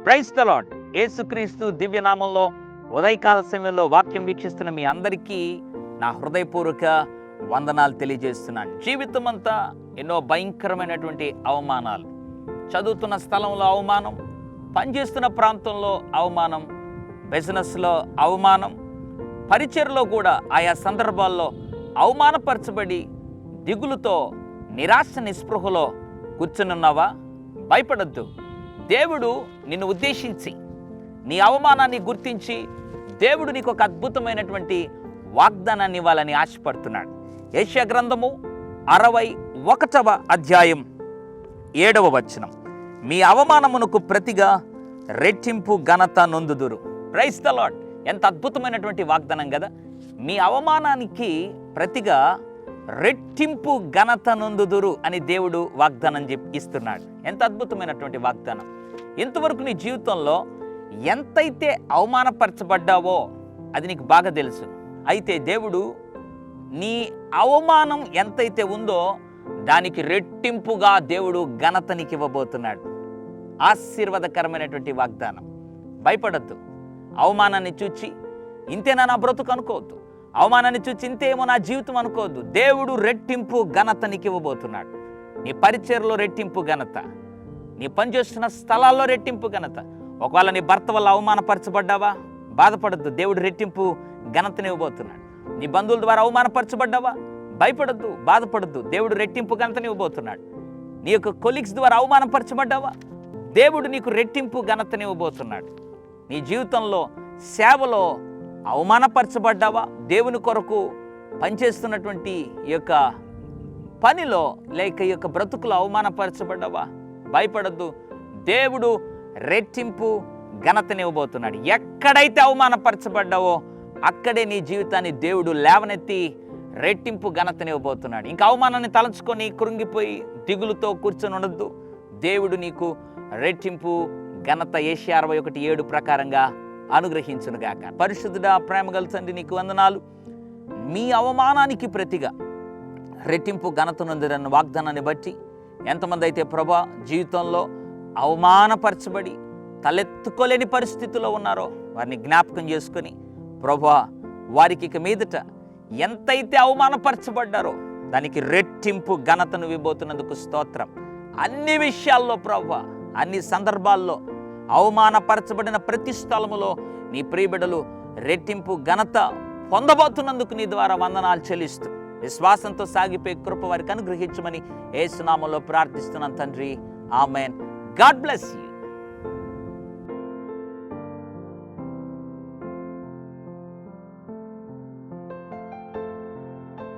Praise the lord. యేసుక్రీస్తు దివ్యనామంలో ఉదయకాల సమయంలో వాక్యం వీక్షిస్తున్న మీ అందరికీ నా హృదయపూర్వక వందనాలు తెలియజేస్తున్నాను. జీవితం అంతా ఎన్నో భయంకరమైనటువంటి అవమానాలు, చదువుతున్న స్థలంలో అవమానం, పనిచేస్తున్న ప్రాంతంలో అవమానం, బిజినెస్లో అవమానం, పరిచర్లో కూడా ఆయా సందర్భాల్లో అవమానపరచబడి దిగులుతో నిరాశ నిస్పృహలో కూర్చునున్నావా? భయపడద్దు. దేవుడు నిన్ను ఉద్దేశించి నీ అవమానాన్ని గుర్తించి దేవుడు నీకు ఒక అద్భుతమైనటువంటి వాగ్దానాన్ని ఇవ్వాలని ఆశపడుతున్నాడు. యెషయా గ్రంథము 61వ అధ్యాయం 7వ వచనం, మీ అవమానమునకు ప్రతిగా రెట్టింపు ఘనత నొందుదురు. Praise the lord. ఎంత అద్భుతమైనటువంటి వాగ్దానం కదా. మీ అవమానానికి ప్రతిగా రెట్టింపు ఘనత నొందుదురు అని దేవుడు వాగ్దానం ఇస్తున్నాడు. ఎంత అద్భుతమైనటువంటి వాగ్దానం. ఇంతవరకు నీ జీవితంలో ఎంతైతే అవమానపరచబడ్డావో అది నీకు బాగా తెలుసు. అయితే దేవుడు నీ అవమానం ఎంతైతే ఉందో దానికి రెట్టింపుగా దేవుడు ఘనతనికి ఇవ్వబోతున్నాడు. ఆశీర్వాదకరమైనటువంటి వాగ్దానం. భయపడద్దు. అవమానాన్ని చూచి ఇంతేనా నా బ్రతుకు అనుకోవద్దు. అవమానాన్ని చూచి ఇంతేమో నా జీవితం అనుకోవద్దు. దేవుడు రెట్టింపు ఘనతనికి ఇవ్వబోతున్నాడు. నీ పరిచర్లో రెట్టింపు ఘనత, నీ పనిచేస్తున్న స్థలాల్లో రెట్టింపు ఘనత. ఒకవేళ నీ భర్త వల్ల అవమానపరచబడ్డావా? బాధపడద్దు. దేవుడు రెట్టింపు ఘనతని ఇవ్వబోతున్నాడు. నీ బంధువుల ద్వారా అవమానపరచబడ్డావా? భయపడద్దు, బాధపడద్దు. దేవుడు రెట్టింపు ఘనతని ఇవ్వబోతున్నాడు. నీ యొక్క కొలీగ్స్ ద్వారా అవమానపరచబడ్డావా? దేవుడు నీకు రెట్టింపు ఘనతని ఇవ్వబోతున్నాడు. నీ జీవితంలో సేవలో అవమానపరచబడ్డావా? దేవుని కొరకు పనిచేస్తున్నటువంటి ఈ యొక్క పనిలో లేక ఈ యొక్క బ్రతుకులో అవమానపరచబడ్డావా? భయపడద్దు. దేవుడు రెట్టింపు ఘనతని ఇవ్వబోతున్నాడు. ఎక్కడైతే అవమానపరచబడ్డావో అక్కడే నీ జీవితాన్ని దేవుడు లేవనెత్తి రెట్టింపు ఘనతని ఇవ్వబోతున్నాడు. ఇంకా అవమానాన్ని తలంచుకొని కృంగిపోయి దిగులుతో కూర్చొని ఉండద్దు. దేవుడు నీకు రెట్టింపు ఘనత యెషయా 61:7 ప్రకారంగా అనుగ్రహించునుగాక. పరిశుద్ధుడా, ప్రేమగల తండ్రి, నీకు వందనాలు. మీ అవమానానికి ప్రతిగా రెట్టింపు ఘనత నొందిరన్న వాగ్దానాన్ని బట్టి ఎంతమంది అయితే ప్రభా జీవితంలో అవమానపరచబడి తలెత్తుకోలేని పరిస్థితిలో ఉన్నారో వారిని జ్ఞాపకం చేసుకొని ప్రభా వారికి ఇక మీదట ఎంతైతే అవమానపరచబడ్డారో దానికి రెట్టింపు ఘనతను ఇవ్వబోతున్నందుకు స్తోత్రం. అన్ని విషయాల్లో ప్రభా, అన్ని సందర్భాల్లో అవమానపరచబడిన ప్రతి స్థలములో నీ ప్రియబిడ్డలు రెట్టింపు ఘనత పొందబోతున్నందుకు నీ ద్వారా వందనాలు చెల్లిస్తూ విశ్వాసంతో సాగిపోయే కృప వారికి అనుగ్రహించమని యేసు నామములో ప్రార్థిస్తున్నాను తండ్రి. ఆమేన్. God bless you.